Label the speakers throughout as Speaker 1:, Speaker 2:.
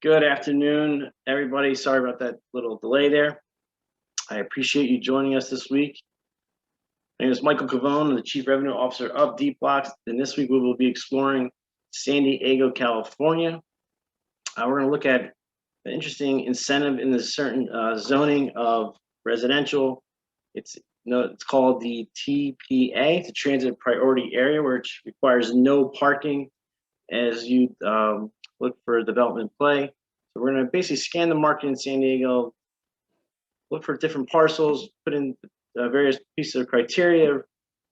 Speaker 1: Good afternoon, everybody. Sorry about that little delay there. I appreciate you joining us this week. My name is Michael Cavone. I'm the Chief Revenue Officer of Deepblocks, and this week we will be exploring San Diego, California. We're going to look at an interesting incentive in the certain zoning of residential. It's called the TPA, the Transit Priority Area, which requires no parking as you look for development play. So we're going to basically scan the market in San Diego, look for different parcels, put in various pieces of criteria,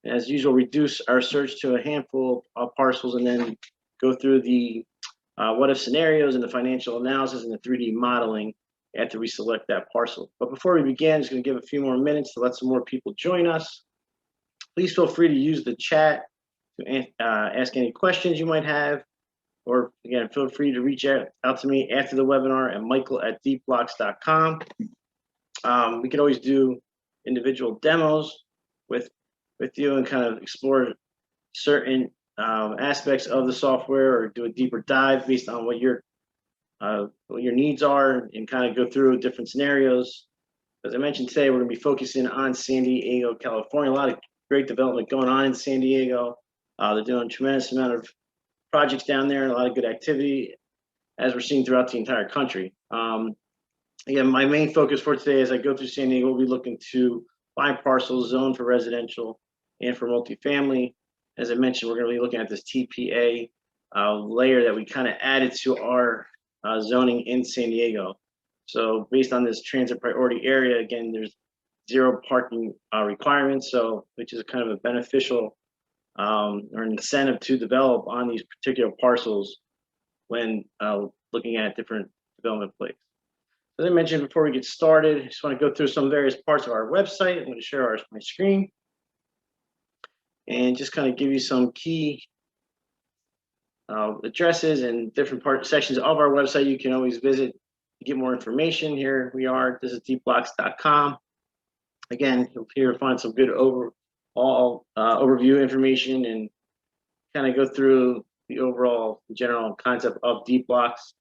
Speaker 1: and as usual, reduce our search to a handful of parcels, and then go through the what if scenarios and the financial analysis and the 3D modeling after we select that parcel. But before we begin, I'm just going to give a few more minutes to let some more people join us. Please feel free to use the chat to ask any questions you might have. Or again, feel free to reach out to me after the webinar at michael@deepblocks.com. We can always do individual demos with you and kind of explore certain aspects of the software, or do a deeper dive based on what your needs are, and kind of go through different scenarios. As I mentioned today, we're going to be focusing on San Diego, California. A lot of great development going on in San Diego. They're doing a tremendous amount of projects down there and a lot of good activity, as we're seeing throughout the entire country. Again, my main focus for today as I go through San Diego, we'll be looking to find parcels zoned for residential and for multifamily. As I mentioned, we're going to be looking at this TPA layer that we kind of added to our zoning in San Diego. So based on this transit priority area, again, there's zero parking requirements, so which is kind of a beneficial or an incentive to develop on these particular parcels when looking at different development plays. As I mentioned before we get started, I just want to go through some various parts of our website. I'm going to share my screen and just kind of give you some key addresses and different sections of our website you can always visit to get more information. Here we are. This is deepblocks.com. Again, you'll find some good overview information and kind of go through the overall general concept of Deepblocks.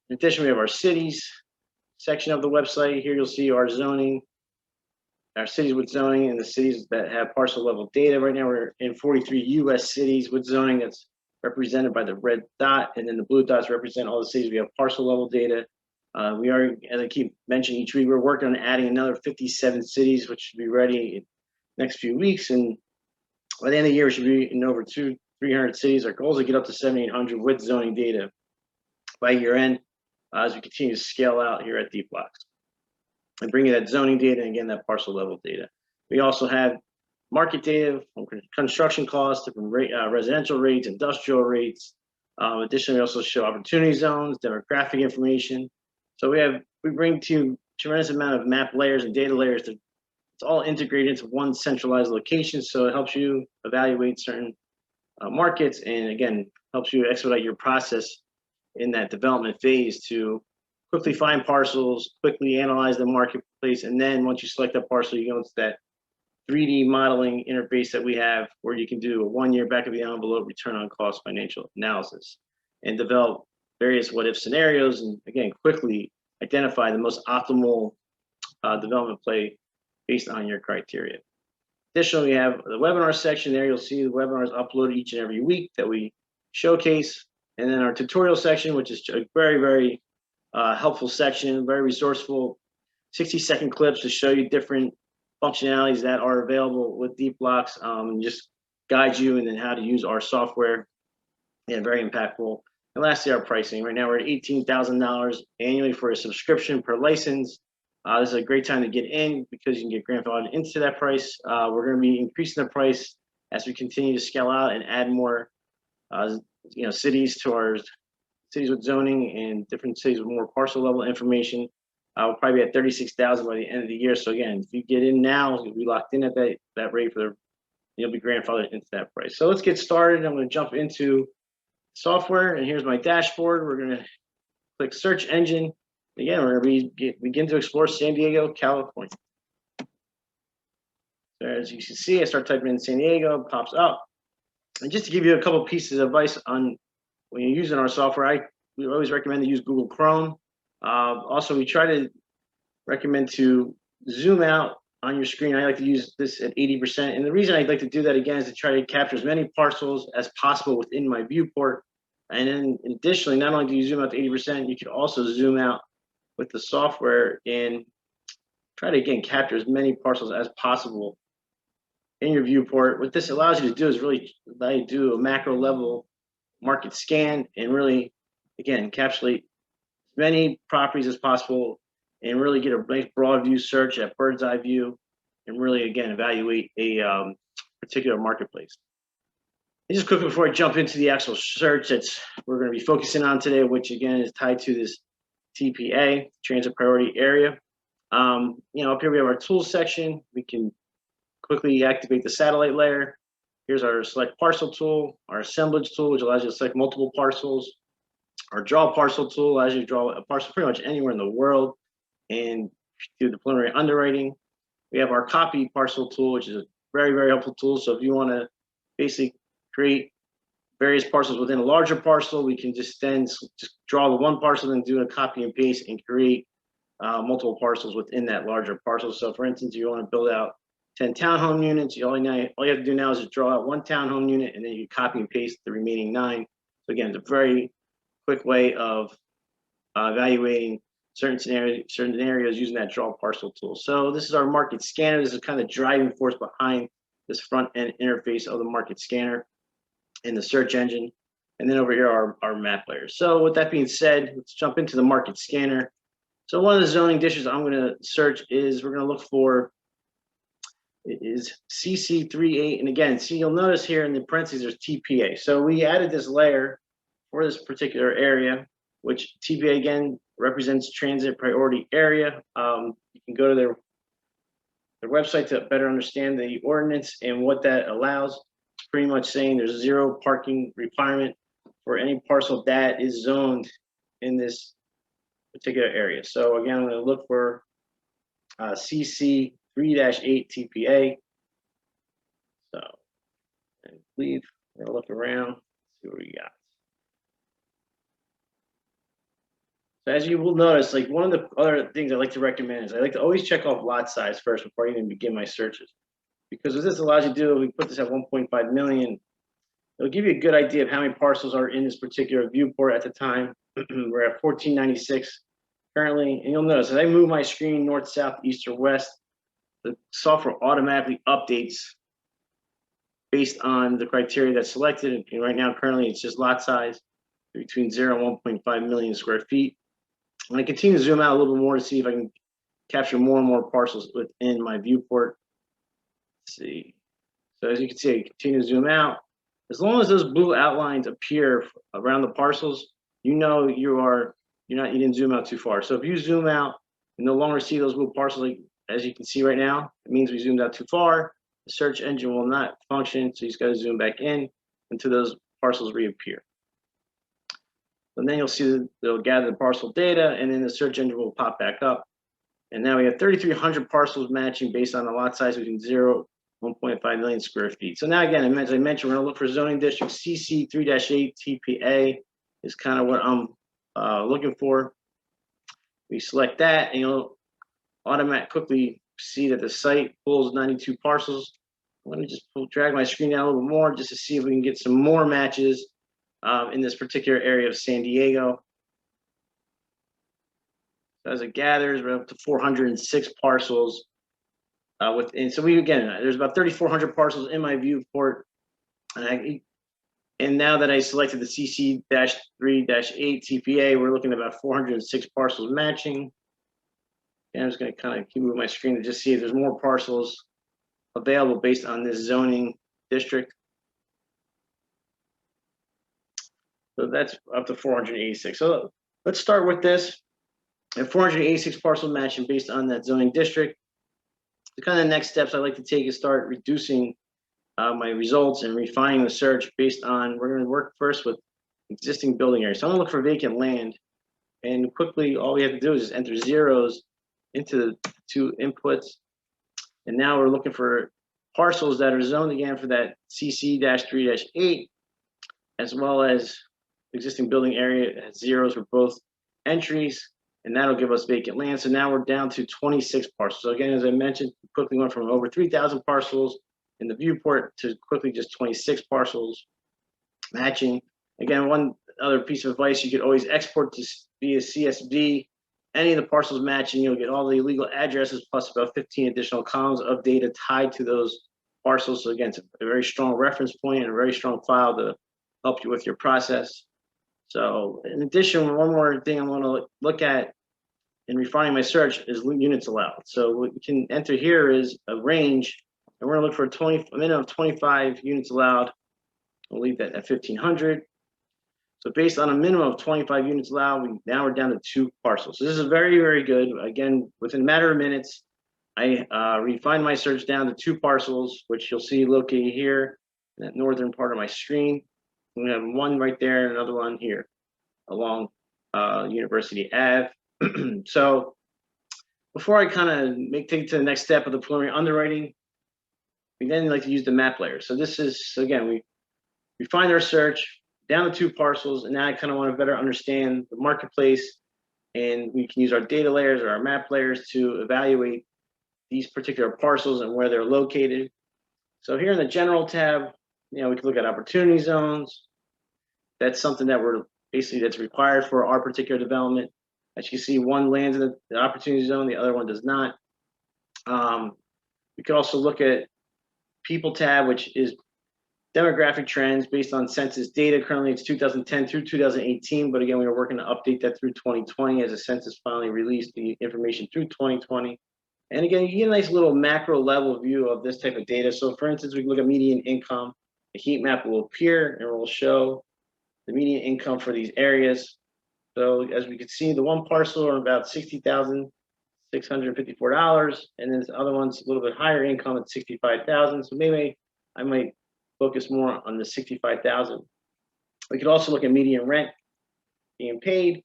Speaker 1: In addition, we have our cities section of the website. Here you'll see our zoning, our cities with zoning, and the cities that have parcel level data. Right now we're in 43 US cities with zoning that's represented by the red dot, and then the blue dots represent all the cities we have parcel level data. We are, as I keep mentioning each week, we're working on adding another 57 cities, which should be ready in the next few weeks. And by the end of the year, we should be in over 300 cities. Our goal is to get up to 7,800 with zoning data by year end, as we continue to scale out here at Deepblocks and bring you that zoning data and again that parcel level data. We also have market data from construction costs, different residential rates, industrial rates. Additionally, we also show opportunity zones, demographic information. So we bring to you a tremendous amount of map layers and data layers. It's all integrated into one centralized location, so it helps you evaluate certain markets, and again helps you expedite your process in that development phase to quickly find parcels, quickly analyze the marketplace, and then once you select that parcel, you go into that 3D modeling interface that we have, where you can do a 1-year back of the envelope return on cost financial analysis and develop various what if scenarios, and again quickly identify the most optimal development play based on your criteria. Additionally, we have the webinar section. There you'll see the webinars uploaded each and every week that we showcase. And then our tutorial section, which is a very, very helpful section, very resourceful, 60-second clips to show you different functionalities that are available with Deepblocks, and just guide you and then how to use our software. And very impactful. And lastly, our pricing. Right now we're at $18,000 annually for a subscription per license. This is a great time to get in because you can get grandfathered into that price. We're going to be increasing the price as we continue to scale out and add more cities to our cities with zoning and different cities with more parcel level information. We'll probably be at $36,000 by the end of the year. So again, if you get in now, you'll be locked in at that rate you'll be grandfathered into that price. So let's get started. I'm going to jump into software, and here's my dashboard. We're going to click search engine. Again, we're going to begin to explore San Diego, California. So as you can see, I start typing in San Diego, pops up. And just to give you a couple pieces of advice on when you're using our software, we always recommend to use Google Chrome. Also, we try to recommend to zoom out on your screen. I like to use this at 80%. And the reason I'd like to do that again is to try to capture as many parcels as possible within my viewport. And then additionally, not only do you zoom out to 80%, you can also zoom out with the software and try to, again, capture as many parcels as possible in your viewport. What this allows you to do is really allow you to do a macro level market scan and really, again, encapsulate as many properties as possible and really get a nice broad view search at bird's eye view and really, again, evaluate a particular marketplace. And just quickly before I jump into the actual search that's we're going to be focusing on today, which again is tied to this TPA, transit priority area. Up here we have our tools section. We can quickly activate the satellite layer. Here's our select parcel tool, our assemblage tool, which allows you to select multiple parcels. Our draw parcel tool allows you to draw a parcel pretty much anywhere in the world and do the preliminary underwriting. We have our copy parcel tool, which is a very, very helpful tool. So if you want to basically create various parcels within a larger parcel, we can just draw the one parcel and do a copy and paste and create multiple parcels within that larger parcel. So for instance, you want to build out 10 townhome units, all you have to do now is just draw out one townhome unit and then you copy and paste the remaining 9. So again, it's a very quick way of evaluating certain scenarios using that draw parcel tool. So this is our market scanner. This is kind of the driving force behind this front end interface of the market scanner in the search engine. And then over here are our map layers. So with that being said, let's jump into the market scanner. So one of the zoning districts I'm going to search is, we're going to look for, it is CC38. And again, see, you'll notice here in the parentheses, there's TPA. So we added this layer for this particular area, which TPA again represents transit priority area. You can go to their website to better understand the ordinance and what that allows. It's pretty much saying there's 0 parking requirement for any parcel that is zoned in this particular area. So again, I'm going to look for CC 3-8 TPA. So I believe we're going to look around, see what we got. So as you will notice, like one of the other things I like to recommend is I like to always check off lot size first before I even begin my searches. Because what this allows you to do, we put this at 1.5 million, it'll give you a good idea of how many parcels are in this particular viewport at the time. We're at 1496 currently, and you'll notice as I move my screen north, south, east, or west, the software automatically updates based on the criteria that's selected. And right now, currently, it's just lot size between 0 and 1.5 million square feet. And I continue to zoom out a little bit more to see if I can capture more and more parcels within my viewport. Let's see. So as you can see, I continue to zoom out. As long as those blue outlines appear around the parcels, you know you didn't zoom out too far. So if you zoom out and no longer see those blue parcels, like as you can see right now, it means we zoomed out too far. The search engine will not function, so you just got to zoom back in until those parcels reappear. And then you'll see that they'll gather the parcel data, and then the search engine will pop back up. And now we have 3,300 parcels matching based on the lot size between 0 and 1.5 million square feet. So now again, as I mentioned, we're going to look for zoning district CC 3-8 TPA is kind of what I'm looking for. We select that, and you'll automatically quickly see that the site pulls 92 parcels. Let me just drag my screen down a little bit more just to see if we can get some more matches in this particular area of San Diego. So as it gathers, we're up to 406 parcels within. So there's about 3,400 parcels in my viewport, and now that I selected the CC-3-8 TPA, we're looking at about 406 parcels matching. And I'm just going to kind of keep moving my screen to just see if there's more parcels available based on this zoning district. So that's up to 486. So let's start with this. At 486 parcel matching based on that zoning district. The kind of next steps I like to take is start reducing my results and refining the search based on, we're going to work first with existing building areas. So I'm going to look for vacant land, and quickly all we have to do is just enter zeros into the 2 inputs. And now we're looking for parcels that are zoned again for that CC-3-8, as well as existing building area has zeros for both entries, and that'll give us vacant land. So now we're down to 26 parcels. So again, as I mentioned, quickly went from over 3,000 parcels in the viewport to quickly just 26 parcels matching. Again, one other piece of advice, you could always export to via CSV. Any of the parcels matching, you'll get all the legal addresses plus about 15 additional columns of data tied to those parcels. So again, it's a very strong reference point and a very strong file to help you with your process. So in addition, one more thing I'm going to look at in refining my search is units allowed. So what you can enter here is a range, and we're going to look for a minimum of 25 units allowed. We'll leave that at 1,500. So based on a minimum of 25 units allowed, now we're down to 2 parcels. So this is very, very good. Again, within a matter of minutes, I refined my search down to 2 parcels, which you'll see located here in that northern part of my screen. We have one right there and another one here along University Ave. So before I kind of take it to the next step of the preliminary underwriting, we then like to use the map layer. So this is, again, we find our search down to 2 parcels, and now I kind of want to better understand the marketplace, and we can use our data layers or our map layers to evaluate these particular parcels and where they're located. So here in the general tab, we can look at opportunity zones. That's something that that's required for our particular development. As you see, one lands in the opportunity zone, the other one does not. We could also look at people tab, which is demographic trends based on census data. Currently, it's 2010 through 2018, but again, we are working to update that through 2020 as the census finally released the information through 2020. And again, you get a nice little macro level view of this type of data. So for instance, we can look at median income. The heat map will appear and will show the median income for these areas. So as we can see, the one parcel are about $60,654, and then the other one's a little bit higher income at $65,000. So maybe I might focus more on the $65,000. We could also look at median rent being paid.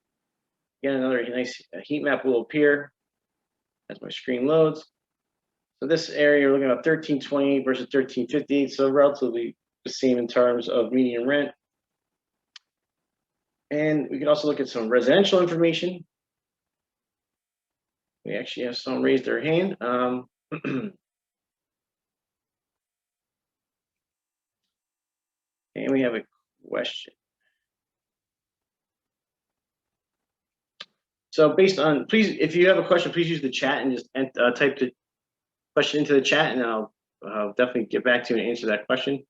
Speaker 1: Again, another nice heat map will appear as my screen loads. So this area, you're looking at 1328 versus 1358, so relatively the same in terms of median rent. And we can also look at some residential information. We actually have someone raise their hand. And we have a question. So based on, please, if you have a question, please use the chat and just type the question into the chat, and I'll definitely get back to you and answer that question.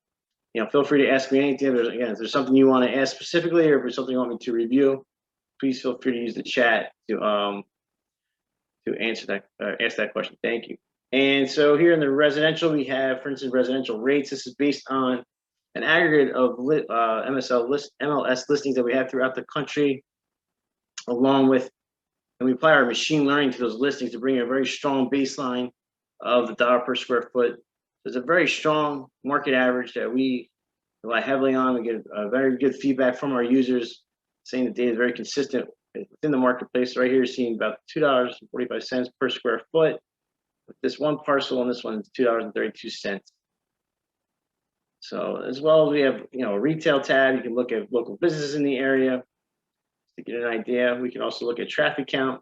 Speaker 1: Feel free to ask me anything. If there's something you want to ask specifically, or if there's something you want me to review, please feel free to use the chat to answer that, ask that question. Thank you. And so here in the residential, we have, for instance, residential rates. This is based on an aggregate of MLS listings that we have throughout the country, along with, and we apply our machine learning to those listings to bring a very strong baseline of the dollar per square foot. There's a very strong market average that we rely heavily on. We get very good feedback from our users saying the data is very consistent within the marketplace. Right here, you're seeing about $2.45 per square foot with this one parcel, and this one is $2.32. So as well as we have, a retail tab, you can look at local businesses in the area to get an idea. We can also look at traffic count,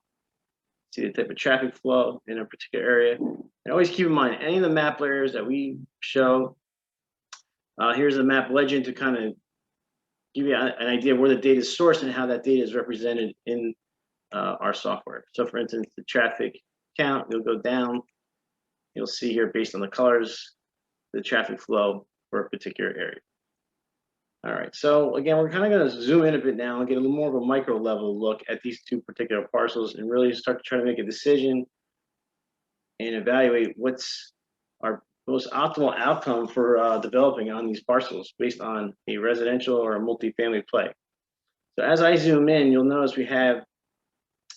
Speaker 1: see the type of traffic flow in a particular area. And always keep in mind, any of the map layers that we show, here's a map legend to kind of give you an idea of where the data is sourced and how that data is represented in our software. So for instance, the traffic count, you'll go down, you'll see here based on the colors, the traffic flow for a particular area. All right, so again, we're kind of going to zoom in a bit now and get a little more of a micro level look at these 2 particular parcels and really start to try to make a decision and evaluate what's our most optimal outcome for developing on these parcels based on a residential or a multifamily play. So as I zoom in, you'll notice we have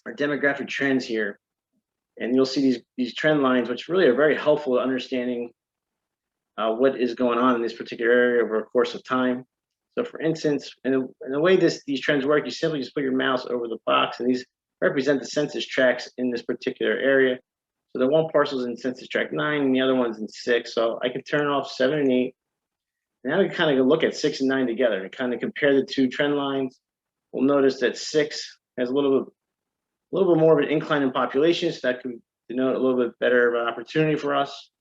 Speaker 1: our demographic trends here, and you'll see these trend lines, which really are very helpful to understanding what is going on in this particular area over a course of time. So for instance, and the way these trends work, you simply just put your mouse over the box, and these represent the census tracts in this particular area. So the one parcel is in census tract 9, and the other one's in 6. So I can turn off 7 and 8. Now we kind of look at 6 and 9 together and kind of compare the 2 trend lines we'll notice that 6 has a little bit more of an incline in population, so that could denote a little bit better of an opportunity for us.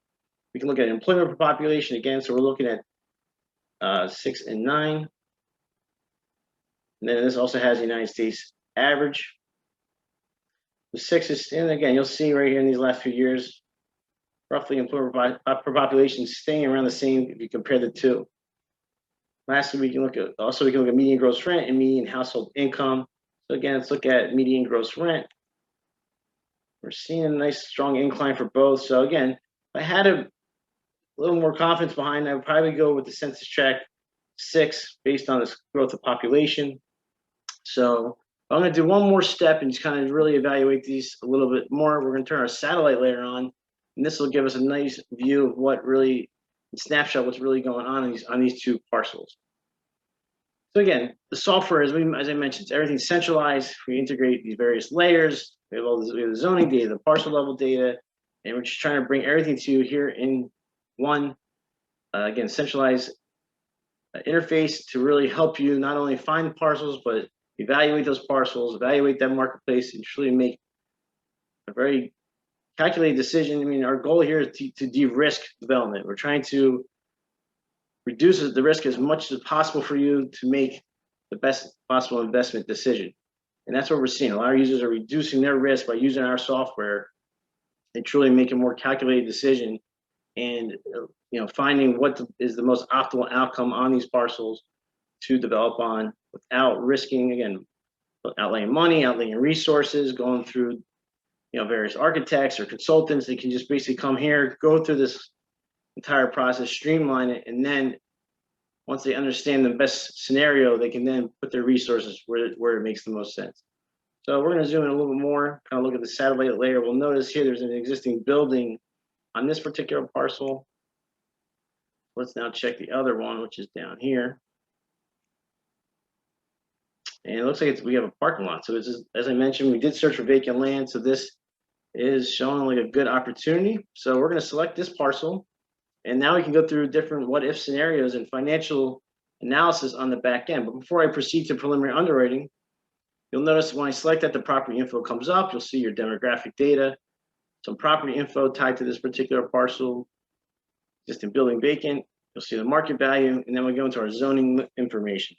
Speaker 1: We can look at employment per population again, so we're looking at 6 and 9. And then this also has the United States average. The 6 is, and again, you'll see right here in these last few years, roughly employment per population staying around the same if you compare the two. Lastly, we can look at median gross rent and median household income. So again, let's look at median gross rent. We're seeing a nice strong incline for both. So again, if I had a little more confidence behind, I would probably go with the census tract 6 based on this growth of population. So I'm going to do one more step and just kind of really evaluate these a little bit more. We're going to turn our satellite layer on, and this will give us a nice view of what really, snapshot what's really going on these two parcels. So again, the software, as I mentioned, everything's centralized. We integrate these various layers. We have the zoning data, the parcel level data, and we're just trying to bring everything to you here in one, again, centralized interface to really help you not only find parcels, but evaluate those parcels, evaluate that marketplace, and truly make a very calculated decision. I mean, our goal here is to de-risk development. We're trying to reduce the risk as much as possible for you to make the best possible investment decision. And that's what we're seeing. A lot of users are reducing their risk by using our software and truly make a more calculated decision and finding what is the most optimal outcome on these parcels to develop on without risking, again, outlaying money, outlaying resources, going through various architects or consultants. They can just basically come here, go through this entire process, streamline it, and then once they understand the best scenario, they can then put their resources where it makes the most sense. So we're going to zoom in a little bit more, kind of look at the satellite layer. We'll notice here there's an existing building on this particular parcel. Let's now check the other one, which is down here. And it looks like we have a parking lot. So this is, as I mentioned, we did search for vacant land. So this is showing like a good opportunity. So we're going to select this parcel. And now we can go through different what if scenarios and financial analysis on the back end. But before I proceed to preliminary underwriting, you'll notice when I select that, the property info comes up. You'll see your demographic data, some property info tied to this particular parcel, existing building vacant. You'll see the market value, and then we go into our zoning information.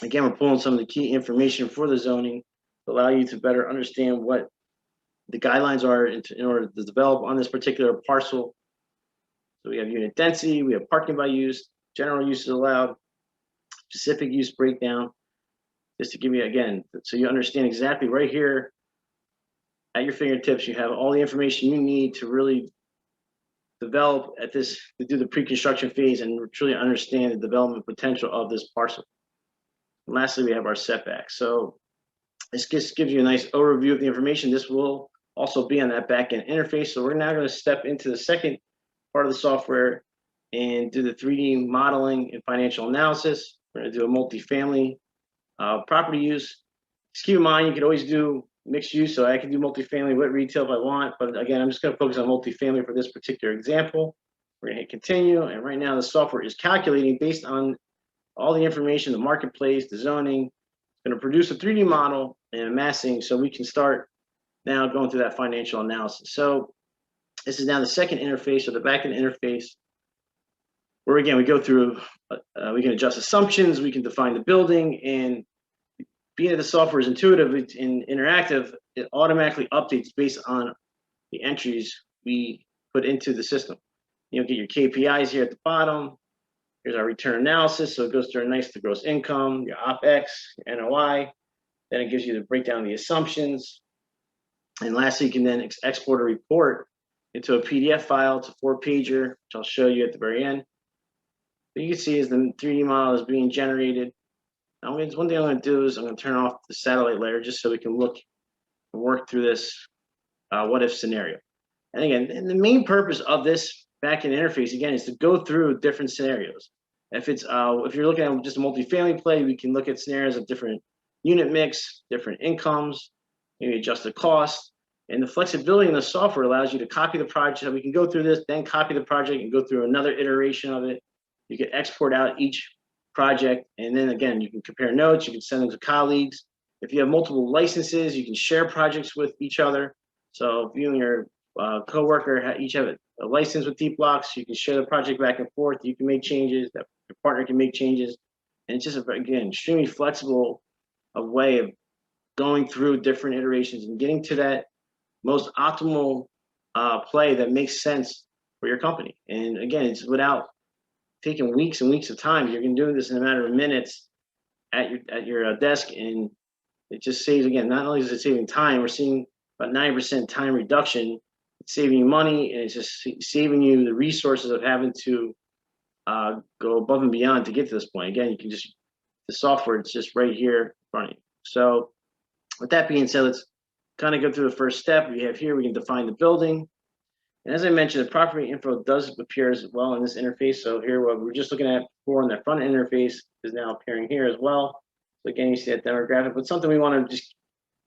Speaker 1: Again, we're pulling some of the key information for the zoning to allow you to better understand what the guidelines are in order to develop on this particular parcel. So we have unit density, we have parking by use, general uses allowed, specific use breakdown, just to give you, again, so you understand exactly right here at your fingertips, you have all the information you need to really develop to do the pre-construction phase and truly understand the development potential of this parcel. And lastly, we have our setbacks. So this just gives you a nice overview of the information. This will also be on that back-end interface. So we're now going to step into the second part of the software and do the 3D modeling and financial analysis. We're going to do a multifamily property use. Just keep in mind, you can always do mixed use. So I can do multifamily with retail if I want, but again, I'm just going to focus on multifamily for this particular example. We're going to hit continue. And right now the software is calculating based on all the information, the marketplace, the zoning. It's going to produce a 3D model and amassing so we can start now going through that financial analysis. So this is now the second interface or the backend interface where, again, we go through, we can adjust assumptions, we can define the building, and being that the software is intuitive and interactive, it automatically updates based on the entries we put into the system. You'll get your KPIs here at the bottom. Here's our return analysis. So it goes through the gross income, your OPEX, your NOI. Then it gives you the breakdown of the assumptions. And lastly, you can then export a report into a PDF file. It's a 4-pager, which I'll show you at the very end. But you can see as the 3D model is being generated. Now, one thing I'm going to do is I'm going to turn off the satellite layer just so we can look and work through this what if scenario. And again, and the main purpose of this backend interface, again, is to go through different scenarios. If you're looking at just a multifamily play, we can look at scenarios of different unit mix, different incomes, maybe adjust the cost. And the flexibility in the software allows you to copy the project. We can go through this, then copy the project and go through another iteration of it. You can export out each project. And then again, you can compare notes, you can send them to colleagues. If you have multiple licenses, you can share projects with each other. So if you and your coworker each have a license with Deepblocks, you can share the project back and forth. You can make changes, that your partner can make changes. And it's just, again, extremely flexible a way of going through different iterations and getting to that most optimal play that makes sense for your company. And again, it's without taking weeks and weeks of time. You're going to do this in a matter of minutes at your desk, and it just saves, again, not only is it saving time, we're seeing about 9% time reduction. It's saving you money, and it's just saving you the resources of having to go above and beyond to get to this point. Again, you can just, the software, it's just right here in front of you. So with that being said, let's kind of go through the first step. We have here, we can define the building. And as I mentioned, the property info does appear as well in this interface. So here, what we're just looking at before on the front interface is now appearing here as well. So again, you see that demographic, but something we want to just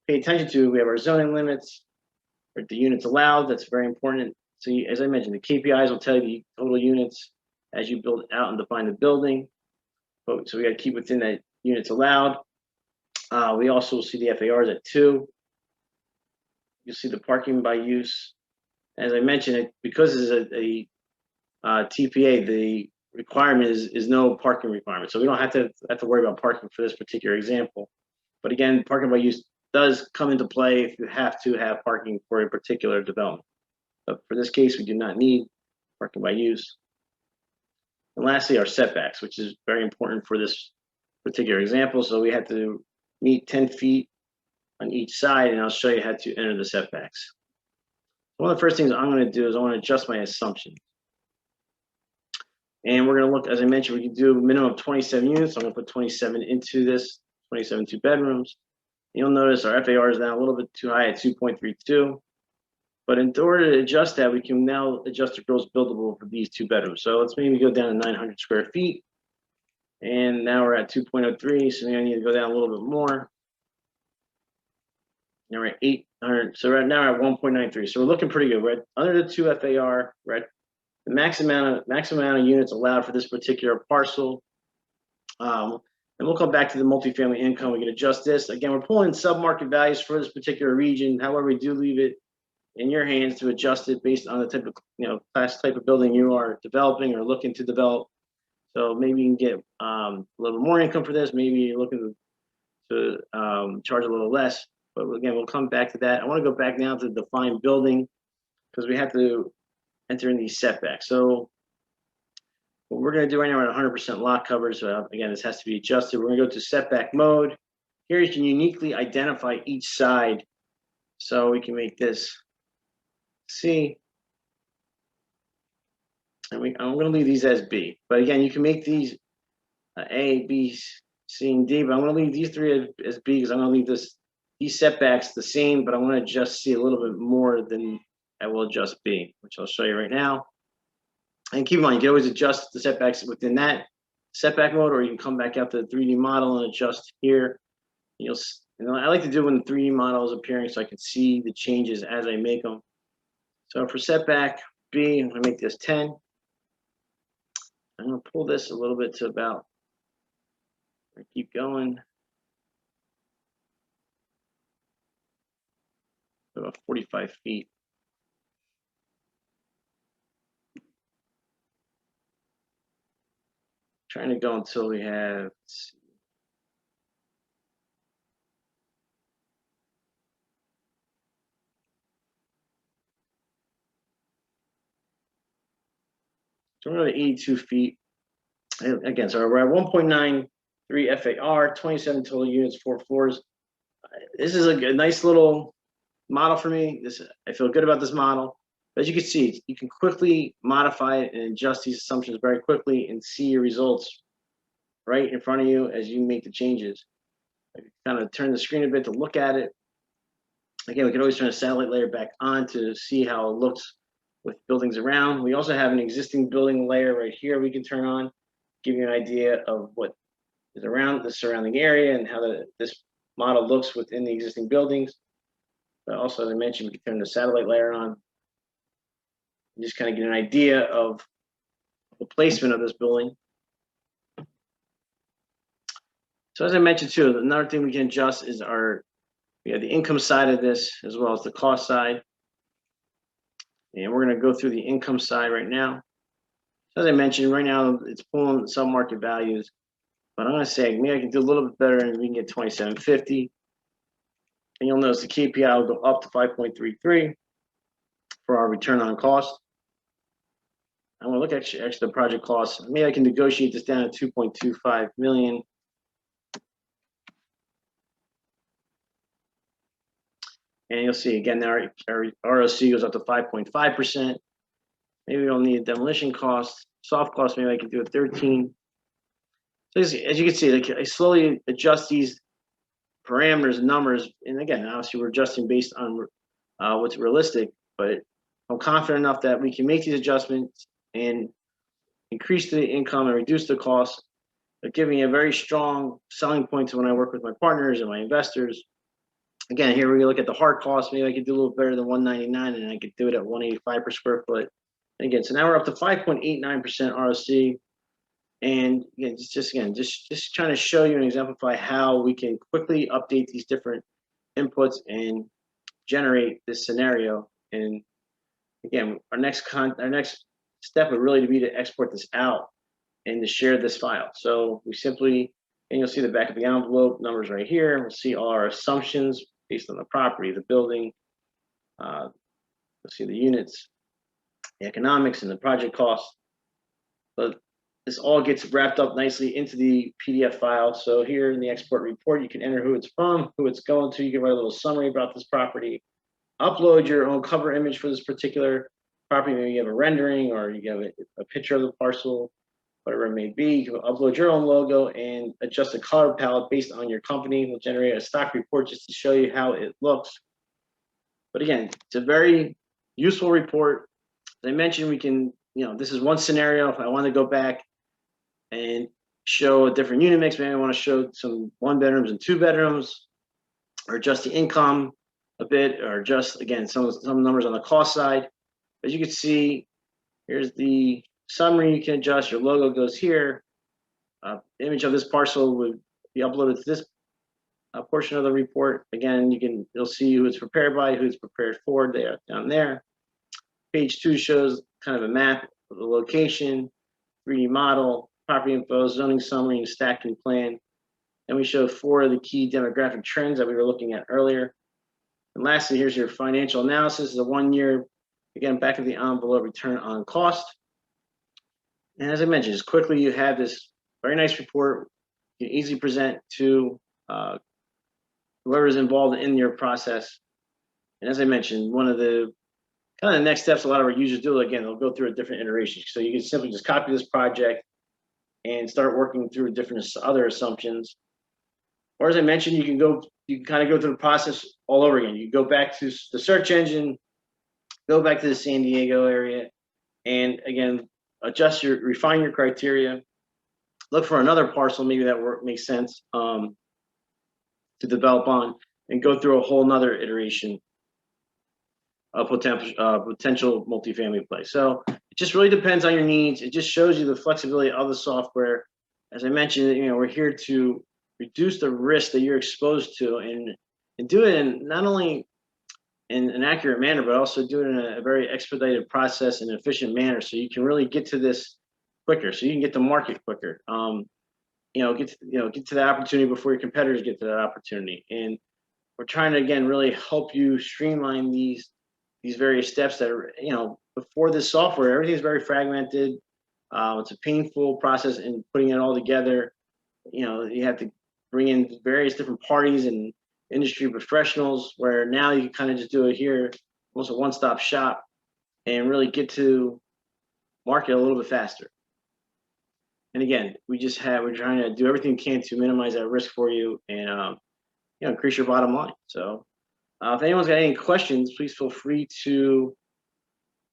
Speaker 1: pay attention to, we have our zoning limits, or the units allowed. That's very important. So as I mentioned, the KPIs will tell you the total units as you build out and define the building. So we got to keep within that units allowed. We also see the FARs at 2. You'll see the parking by use. As I mentioned, because it's a TPA, the requirement is no parking requirement. So we don't have to worry about parking for this particular example. But again, parking by use does come into play if you have to have parking for a particular development. But for this case, we do not need parking by use. And lastly, our setbacks, which is very important for this particular example. So we have to meet 10 feet on each side, and I'll show you how to enter the setbacks. One of the first things I'm going to do is I want to adjust my assumption. And we're going to look, as I mentioned, we can do a minimum of 27 units. So I'm going to put 27 into this, 27 2 bedrooms. You'll notice our FAR is now a little bit too high at 2.32. But in order to adjust that, we can now adjust the gross buildable for these 2 bedrooms. So let's maybe go down to 900 square feet. And now we're at 2.03, so I need to go down a little bit more. Now we're at 800, so right now we're at 1.93. So we're looking pretty good. We're at under the 2 FAR, we're at the max amount of units allowed for this particular parcel. And we'll come back to the multifamily income. We can adjust this. Again, we're pulling sub-market values for this particular region. However, we do leave it in your hands to adjust it based on the type of, class type of building you are developing or looking to develop. So maybe you can get a little more income for this. Maybe you're looking to charge a little less. But again, we'll come back to that. I want to go back now to define building because we have to enter in these setbacks. So what we're going to do right now, we're at 100% lot coverage. So again, this has to be adjusted. We're going to go to setback mode. Here you can uniquely identify each side. So we can make this C. And I'm going to leave these as B. But again, you can make these A, B, C, and D. But I'm going to leave these 3 as B because I'm going to leave these setbacks the same, but I want to adjust C a little bit more than I will adjust B, which I'll show you right now. And keep in mind, you can always adjust the setbacks within that setback mode, or you can come back out to the 3D model and adjust here. I like to do it when the 3D model is appearing so I can see the changes as I make them. So for setback B, I'm going to make this 10. I'm going to pull this a little bit to about, keep going. About 45 feet. Trying to go until we have, let's see. So we're at 82 feet. And again, so we're at 1.93 FAR, 27 total units, 4 floors. This is a nice little model for me. I feel good about this model. As you can see, you can quickly modify it and adjust these assumptions very quickly and see your results right in front of you as you make the changes. I kind of turn the screen a bit to look at it. Again, we can always turn a satellite layer back on to see how it looks with buildings around. We also have an existing building layer right here we can turn on, give you an idea of what is around the surrounding area and how this model looks within the existing buildings. But also, as I mentioned, we can turn the satellite layer on and just kind of get an idea of the placement of this building. So as I mentioned too, another thing we can adjust is we have the income side of this as well as the cost side. And we're going to go through the income side right now. So as I mentioned, right now it's pulling some market values, but I'm going to say maybe I can do a little bit better and we can get 2750. And you'll notice the KPI will go up to 5.33 for our return on cost. I'm going to look at actually the project costs. Maybe I can negotiate this down to 2.25 million. And you'll see again, our ROC goes up to 5.5%. Maybe we don't need a demolition cost. Soft cost, maybe I can do a 13. So as you can see, like, I slowly adjust these parameters and numbers. And again, obviously we're adjusting based on what's realistic, but I'm confident enough that we can make these adjustments and increase the income and reduce the costs. They're giving me a very strong selling point to when I work with my partners and my investors. Again, here we look at the hard cost. Maybe I could do a little better than 199, and I could do it at 185 per square foot. And again, so now we're up to 5.89% ROC. And again, just trying to show you and exemplify how we can quickly update these different inputs and generate this scenario. And again, our next step would really be to export this out and to share this file. So we simply, and you'll see the back of the envelope numbers right here. We'll see all our assumptions based on the property, the building. You'll see the units, the economics, and the project costs. But this all gets wrapped up nicely into the PDF file. So here in the export report, you can enter who it's from, who it's going to. You can write a little summary about this property. Upload your own cover image for this particular property. Maybe you have a rendering or you have a picture of the parcel, whatever it may be. You can upload your own logo and adjust the color palette based on your company. We'll generate a stock report just to show you how it looks. But again, it's a very useful report. As I mentioned, we can, this is one scenario. If I want to go back and show a different unit mix, maybe I want to show some 1 bedrooms and 2 bedrooms, or adjust the income a bit, or just again some numbers on the cost side. As you can see, here's the summary. You can adjust. Your logo goes here. Image of this parcel would be uploaded to this portion of the report. Again, you'll see who it's prepared by, who it's prepared for there down there. Page 2 shows kind of a map of the location, 3D model, property info, zoning summary, and stacking plan. And we show 4 of the key demographic trends that we were looking at earlier. And lastly, here's your financial analysis, the 1 year, again, back of the envelope return on cost. And as I mentioned, just quickly, you have this very nice report you can easily present to whoever's involved in your process. And as I mentioned, one of the kind of the next steps a lot of our users do, again, they'll go through a different iteration. So you can simply just copy this project and start working through different other assumptions. Or as I mentioned, you can kind of go through the process all over again. You go back to the search engine, go back to the San Diego area, and again, refine your criteria. Look for another parcel maybe that makes sense to develop and go through a whole nother iteration of potential multifamily play. So it just really depends on your needs. It just shows you the flexibility of the software. As I mentioned, we're here to reduce the risk that you're exposed to and do it in not only in an accurate manner, but also do it in a very expedited process and efficient manner, so you can really get to this quicker, so you can get to market quicker. Get to that opportunity before your competitors get to that opportunity. And we're trying to, again, really help you streamline these various steps that are, before this software, everything is very fragmented. It's a painful process in putting it all together. You have to bring in various different parties and industry professionals, where now you can kind of just do it here, almost a one-stop shop, and really get to market a little bit faster. And again, we're trying to do everything we can to minimize that risk for you and increase your bottom line. So if anyone's got any questions, please feel free to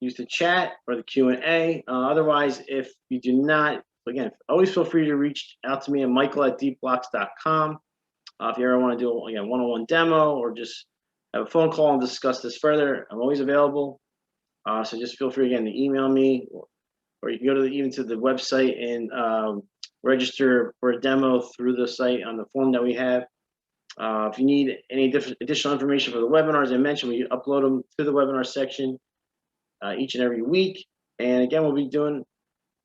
Speaker 1: use the chat or the Q&A. Otherwise, if you do not, again, always feel free to reach out to me at michael@deepblocks.com. If you ever want to do a one-on-one demo or just have a phone call and discuss this further, I'm always available. So just feel free, again, to email me, or you can go even to the website and register for a demo through the site on the form that we have. If you need any additional information for the webinar, as I mentioned, we upload them to the webinar section each and every week. And again, we'll be doing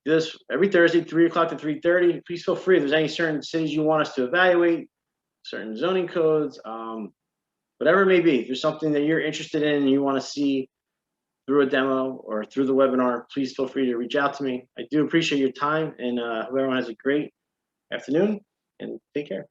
Speaker 1: this every Thursday, 3 o'clock to 3:30. Please feel free if there's any certain cities you want us to evaluate, certain zoning codes, whatever it may be. If there's something that you're interested in and you want to see through a demo or through the webinar, please feel free to reach out to me. I do appreciate your time, and hope everyone has a great afternoon, and take care.